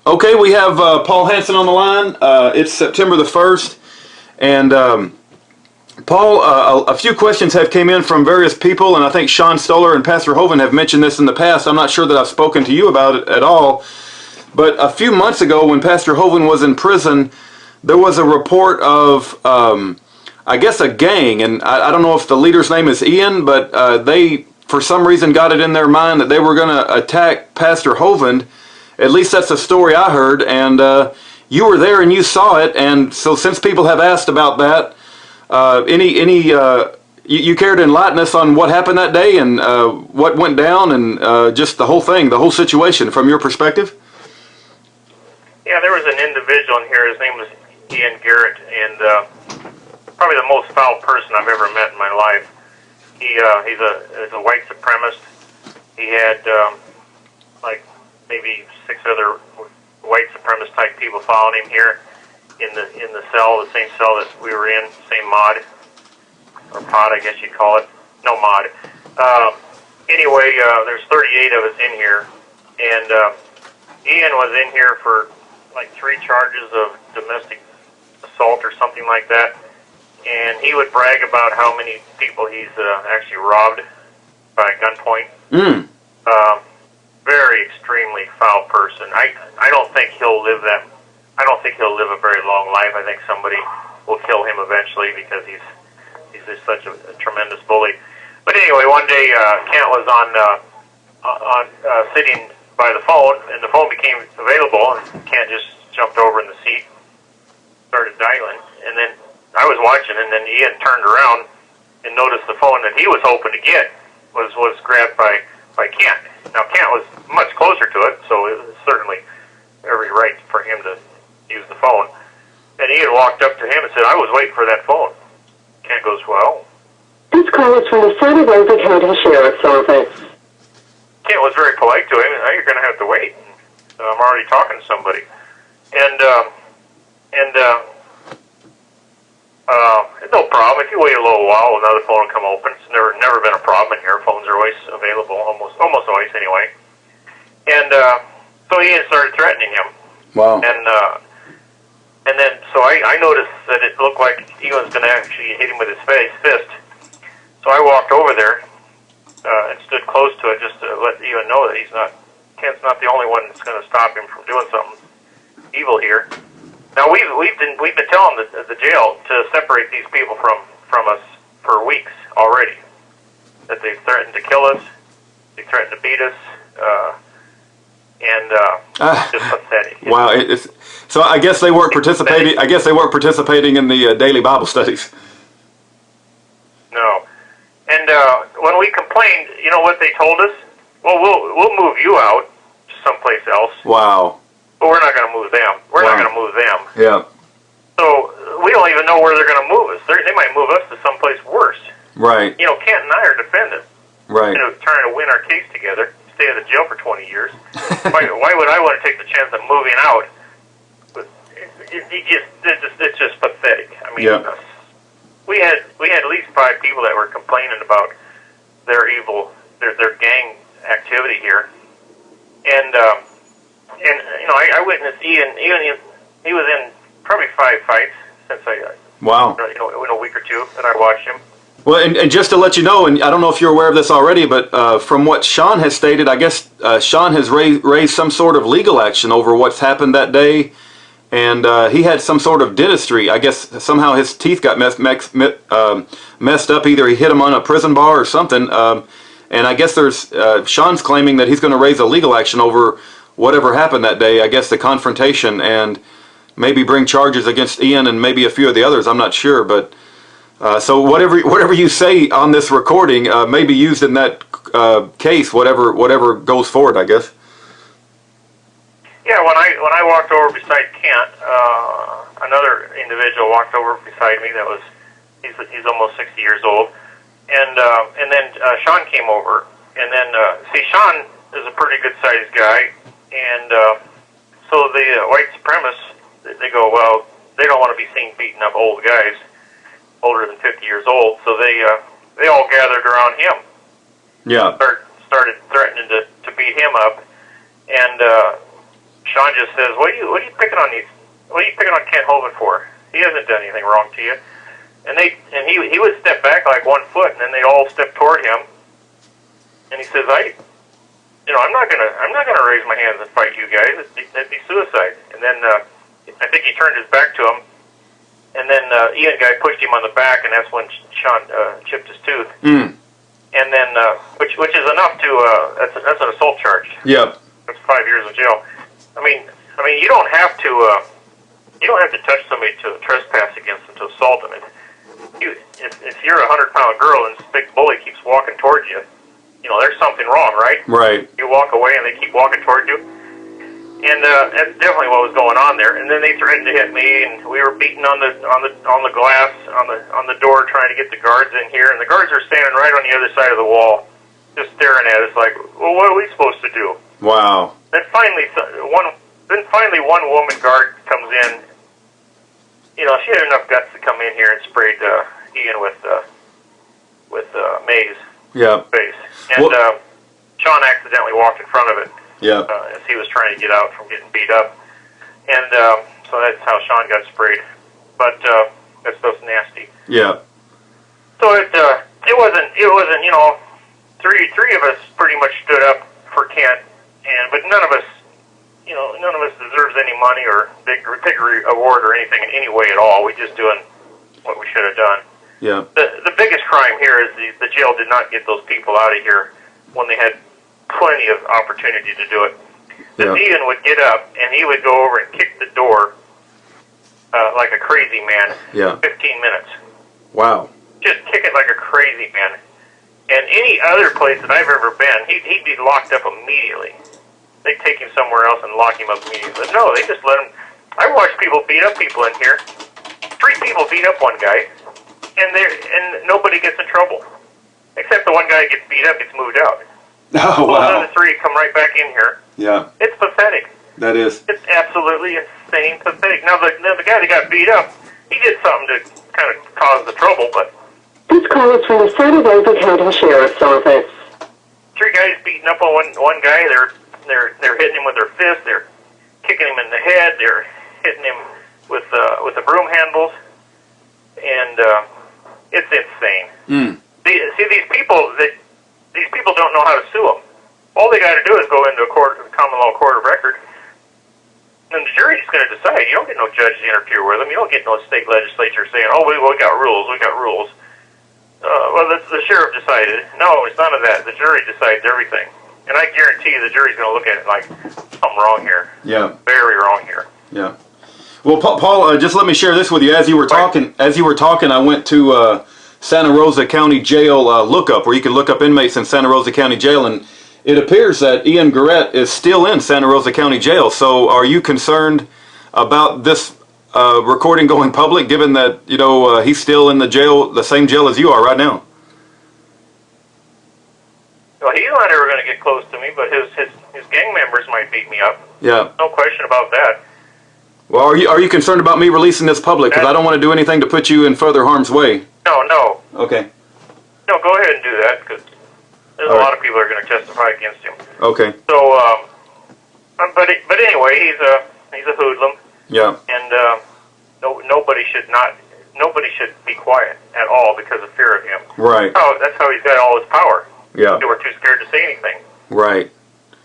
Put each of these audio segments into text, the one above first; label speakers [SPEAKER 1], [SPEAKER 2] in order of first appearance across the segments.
[SPEAKER 1] Okay, we have Paul Hansen on the line. It's September the 1st, and Paul, a few questions have came in from various people, and I think Sean Stoller and Pastor Hovind have mentioned this in the past. I'm not sure that I've spoken to you about it at all, but a few months ago when Pastor Hovind was in prison, there was a report of, I guess, a gang, and I don't know if the leader's name is Ian, but they, for some reason, got it in their mind that they were going to attack Pastor Hovind. At least that's the story I heard, and you were there and you saw it, and so since people have asked about that, you care to enlighten us on what happened that day and what went down and just the whole thing, the whole situation from your perspective?
[SPEAKER 2] Yeah, there was an individual in here, his name was Ian Garrett, and probably the most foul person I've ever met in my life. He's a white supremacist. He had like maybe 6 other white supremacist type people following him here in the cell, the same cell that we were in, same mod or pod, I guess you'd call it. No mod. Anyway, there's 38 of us in here, and Ian was in here for like 3 charges of domestic assault or something like that, and he would brag about how many people he's actually robbed by gunpoint. Very extremely foul person. I don't think he'll live that. I don't think he'll live a very long life. I think somebody will kill him eventually because he's just such a tremendous bully. But anyway, one day Kent was on sitting by the phone, and the phone became available, and Kent just jumped over in the seat, started dialing, and then I was watching, and then Ian turned around and noticed the phone that he was hoping to get was grabbed by Kent. Now, Kent was much closer to it, so it was certainly every right for him to use the phone. And Ian walked up to him and said, "I was waiting for that phone." Kent goes, "Well?"
[SPEAKER 3] This call is from the Santa Rosa County Sheriff's Office.
[SPEAKER 2] Kent was very polite to him. "Now you're going to have to wait. I'm already talking to somebody." No problem. If you wait a little while, another phone will come open. It's never been a problem in here. Phones are always available, almost always anyway. And so Ian started threatening him.
[SPEAKER 1] Wow.
[SPEAKER 2] And then so I noticed that it looked like Ian was going to actually hit him with his fist. So I walked over there and stood close to it just to let Ian know that Kent's not the only one that's going to stop him from doing something evil here. Now we've been telling the jail to separate these people from us for weeks already. That they've threatened to kill us, they threatened to beat us, and just pathetic.
[SPEAKER 1] Wow! So I guess they weren't participating. I guess they weren't participating in the daily Bible studies.
[SPEAKER 2] No. And when we complained, you know what they told us? Well, we'll move you out to someplace else.
[SPEAKER 1] Wow.
[SPEAKER 2] But we're not going to move them. We're not going to move them.
[SPEAKER 1] Yeah.
[SPEAKER 2] So we don't even know where they're going to move us. They might move us to someplace worse.
[SPEAKER 1] Right.
[SPEAKER 2] You know, Kent and I are defendants.
[SPEAKER 1] Right.
[SPEAKER 2] You know, trying to win our case together, stay out of jail for 20 years. Why would I want to take the chance of moving out? It's just pathetic. I mean,
[SPEAKER 1] yeah.
[SPEAKER 2] we had at least 5 people that were complaining about their their gang activity here, and you know, I witnessed Ian. He was in probably 5 fights since
[SPEAKER 1] wow.
[SPEAKER 2] You know, in a week or 2 that I watched him.
[SPEAKER 1] Well, and just to let you know, and I don't know if you're aware of this already, but from what Sean has stated, I guess Sean has raised some sort of legal action over what's happened that day, and he had some sort of dentistry. I guess somehow his teeth got messed up. Either he hit him on a prison bar or something, and I guess there's Sean's claiming that he's going to raise a legal action over whatever happened that day. I guess the confrontation, and maybe bring charges against Ian and maybe a few of the others. I'm not sure, but. So whatever you say on this recording may be used in that case, whatever goes forward, I guess.
[SPEAKER 2] Yeah, when I walked over beside Kent, another individual walked over beside me. He's almost 60 years old, and then Sean came over, and then see, Sean is a pretty good sized guy, and so the white supremacists, they go, well, they don't want to be seen beating up old guys older than 50 years old, so they all gathered around him.
[SPEAKER 1] Yeah.
[SPEAKER 2] Started threatening to beat him up, and Sean just says, "What are you picking on these? What are you picking on Kent Hovind for? He hasn't done anything wrong to you." And he would step back like 1 foot, and then they all step toward him. And he says, I'm not gonna raise my hands and fight you guys. That'd be suicide." And then I think he turned his back to him, and then Ian guy pushed him on the back, and that's when Sean chipped his tooth.
[SPEAKER 1] Mm.
[SPEAKER 2] And then which is enough to that's an assault charge.
[SPEAKER 1] Yep.
[SPEAKER 2] That's 5 years in jail. I mean, you don't have to touch somebody to trespass against them, to assault them. If you're a 100-pound girl and this big bully keeps walking towards you, there's something wrong, right?
[SPEAKER 1] Right.
[SPEAKER 2] You walk away and they keep walking toward you, and that's definitely what was going on there. And then they threatened to hit me, and we were beating on the glass on the door, trying to get the guards in here. And the guards are standing right on the other side of the wall, just staring at us like, "Well, what are we supposed to do?"
[SPEAKER 1] Wow.
[SPEAKER 2] Then finally, one woman guard comes in. She had enough guts to come in here and sprayed Ian with maize
[SPEAKER 1] Yeah.
[SPEAKER 2] face. And Sean accidentally walked in front of it.
[SPEAKER 1] Yeah.
[SPEAKER 2] As he was trying to get out from getting beat up. And so that's how Sean got sprayed. But that stuff's nasty.
[SPEAKER 1] Yeah.
[SPEAKER 2] So it wasn't three of us pretty much stood up for Kent, but none of us deserves any money or big award or anything in any way at all. We're just doing what we should have done.
[SPEAKER 1] Yeah.
[SPEAKER 2] The biggest crime here is the jail did not get those people out of here when they had plenty of opportunity to do it.
[SPEAKER 1] Yeah.
[SPEAKER 2] Ian would get up and he would go over and kick the door like a crazy man.
[SPEAKER 1] Yeah.
[SPEAKER 2] 15 minutes.
[SPEAKER 1] Wow.
[SPEAKER 2] Just kick it like a crazy man. And any other place that I've ever been, he'd be locked up immediately. They'd take him somewhere else and lock him up immediately. But no, they just let him. I watched people beat up people in here. 3 people beat up one guy, and nobody gets in trouble. Except the one guy gets beat up, gets moved out.
[SPEAKER 1] Oh,
[SPEAKER 2] Well, the
[SPEAKER 1] wow.
[SPEAKER 2] other 3 come right back in here.
[SPEAKER 1] Yeah.
[SPEAKER 2] It's pathetic.
[SPEAKER 1] That is.
[SPEAKER 2] It's absolutely insane pathetic. Now, the guy that got beat up, he did something to kind of cause the trouble, but
[SPEAKER 3] This call is from the Santa Rosa County Sheriff's Office.
[SPEAKER 2] 3 guys beating up on one guy. They're hitting him with their fists. They're kicking him in the head. They're hitting him with the broom handles, and it's insane.
[SPEAKER 1] Mm.
[SPEAKER 2] These people don't know how to sue them. All they got to do is go into a common law court of record, and the jury's going to decide. You don't get no judge to interfere with them. You don't get no state legislature saying, "Oh, we got rules. We got rules." Well, the sheriff decided. No, it's none of that. The jury decides everything. And I guarantee you the jury's going to look at it like, something wrong here.
[SPEAKER 1] Yeah.
[SPEAKER 2] Very wrong here.
[SPEAKER 1] Yeah. Well, Paul, just let me share this with you. As you were talking, I went to Santa Rosa County Jail lookup, where you can look up inmates in Santa Rosa County Jail, and it appears that Ian Garrett is still in Santa Rosa County Jail. So, are you concerned about this recording going public, given that he's still in the same jail as you are right now?
[SPEAKER 2] Well, he's not ever going to get close to me, but his gang members might beat me up.
[SPEAKER 1] Yeah.
[SPEAKER 2] No question about that.
[SPEAKER 1] Well, are you concerned about me releasing this public? Because I don't want to do anything to put you in further harm's way.
[SPEAKER 2] No.
[SPEAKER 1] Okay.
[SPEAKER 2] No, go ahead and do that, because there's a lot of people that are going to testify against him.
[SPEAKER 1] Okay.
[SPEAKER 2] So, but anyway, he's a hoodlum.
[SPEAKER 1] Yeah.
[SPEAKER 2] And nobody should be quiet at all because of fear of him.
[SPEAKER 1] Right.
[SPEAKER 2] Oh, that's how he's got all his power.
[SPEAKER 1] Yeah.
[SPEAKER 2] They were too scared to say anything.
[SPEAKER 1] Right.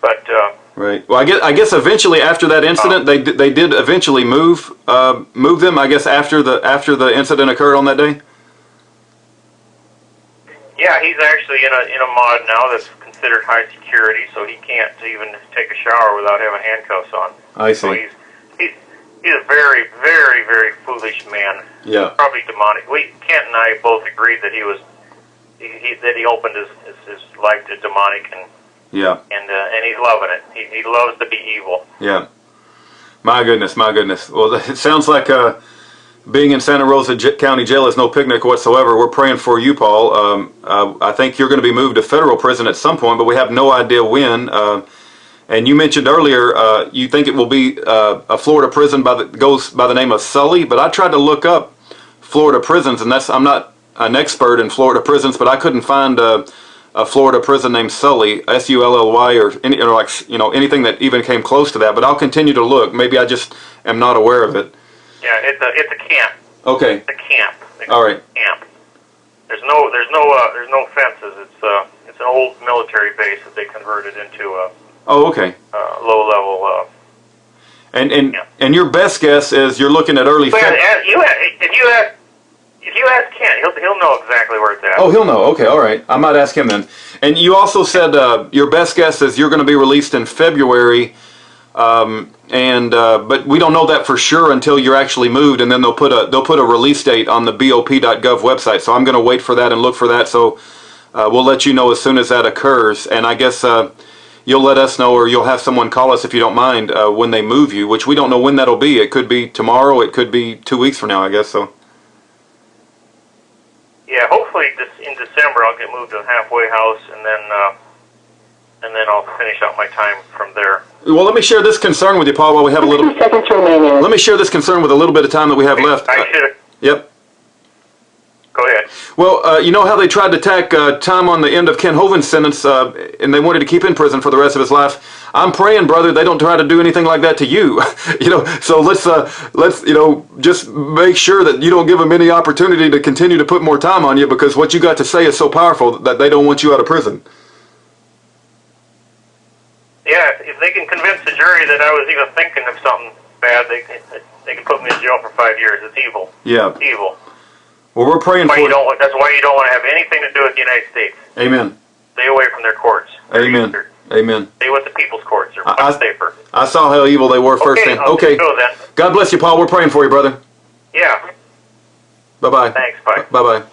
[SPEAKER 2] But
[SPEAKER 1] right. Well, I guess eventually after that incident, they did eventually move them. I guess after the incident occurred on that day.
[SPEAKER 2] yeah, he's actually in a mod now that's considered high security, so he can't even take a shower without having handcuffs on.
[SPEAKER 1] I see.
[SPEAKER 2] So he's a very, very, very foolish man.
[SPEAKER 1] Yeah.
[SPEAKER 2] Probably demonic. Kent and I both agreed that he opened his life to demonic, and he's loving it. He loves to be evil.
[SPEAKER 1] Yeah. My goodness. Well, it sounds like being in Santa Rosa County Jail is no picnic whatsoever. We're praying for you, Paul. I think you're going to be moved to federal prison at some point, but we have no idea when. And you mentioned earlier you think it will be a Florida prison goes by the name of Sully, but I tried to look up Florida prisons, and I'm not an expert in Florida prisons, but I couldn't find a Florida prison named Sully, Sully, or anything that even came close to that. But I'll continue to look. Maybe I just am not aware of it.
[SPEAKER 2] Yeah, it's a camp.
[SPEAKER 1] Okay.
[SPEAKER 2] It's a camp.
[SPEAKER 1] All right.
[SPEAKER 2] Camp. There's no fences. It's an old military base that they converted into a
[SPEAKER 1] okay.
[SPEAKER 2] Low level.
[SPEAKER 1] And your best guess is you're looking at early.
[SPEAKER 2] But if you ask Kent, he'll know exactly where it's at.
[SPEAKER 1] Oh, he'll know. Okay, all right. I might ask him then. And you also said your best guess is you're going to be released in February, but we don't know that for sure until you're actually moved, and then they'll put a release date on the BOP.gov website. So I'm going to wait for that and look for that. So we'll let you know as soon as that occurs. And I guess you'll let us know, or you'll have someone call us if you don't mind when they move you, which we don't know when that'll be. It could be tomorrow. It could be 2 weeks from now, I guess. So.
[SPEAKER 2] Yeah, hopefully in December I'll get moved to a halfway house, and then I'll finish out my time from there.
[SPEAKER 1] Well, let me share this concern with you, Paul, while we have a little...
[SPEAKER 3] 60 seconds remaining.
[SPEAKER 1] Let me share this concern with a little bit of time that we have left.
[SPEAKER 2] I should.
[SPEAKER 1] Yep.
[SPEAKER 2] Go ahead.
[SPEAKER 1] Well, you know how they tried to tack time on the end of Kent Hovind's sentence, and they wanted to keep in prison for the rest of his life. I'm praying, brother, they don't try to do anything like that to you. So let's just make sure that you don't give them any opportunity to continue to put more time on you, because what you got to say is so powerful that they don't want you out of prison.
[SPEAKER 2] Yeah, if they can convince the jury that I was even thinking of something bad, they can put me in jail for 5 years. It's evil.
[SPEAKER 1] Yeah.
[SPEAKER 2] It's evil.
[SPEAKER 1] Well, we're praying for you.
[SPEAKER 2] That's why you don't want to have anything to do with the United States.
[SPEAKER 1] Amen.
[SPEAKER 2] Stay away from their courts.
[SPEAKER 1] Amen. Amen.
[SPEAKER 2] Stay with the people's courts. They're much safer.
[SPEAKER 1] I saw how evil they were firsthand. Okay.
[SPEAKER 2] Go then.
[SPEAKER 1] God bless you, Paul. We're praying for you, brother.
[SPEAKER 2] Yeah.
[SPEAKER 1] Bye-bye.
[SPEAKER 2] Thanks. Bye.
[SPEAKER 1] Bye-bye.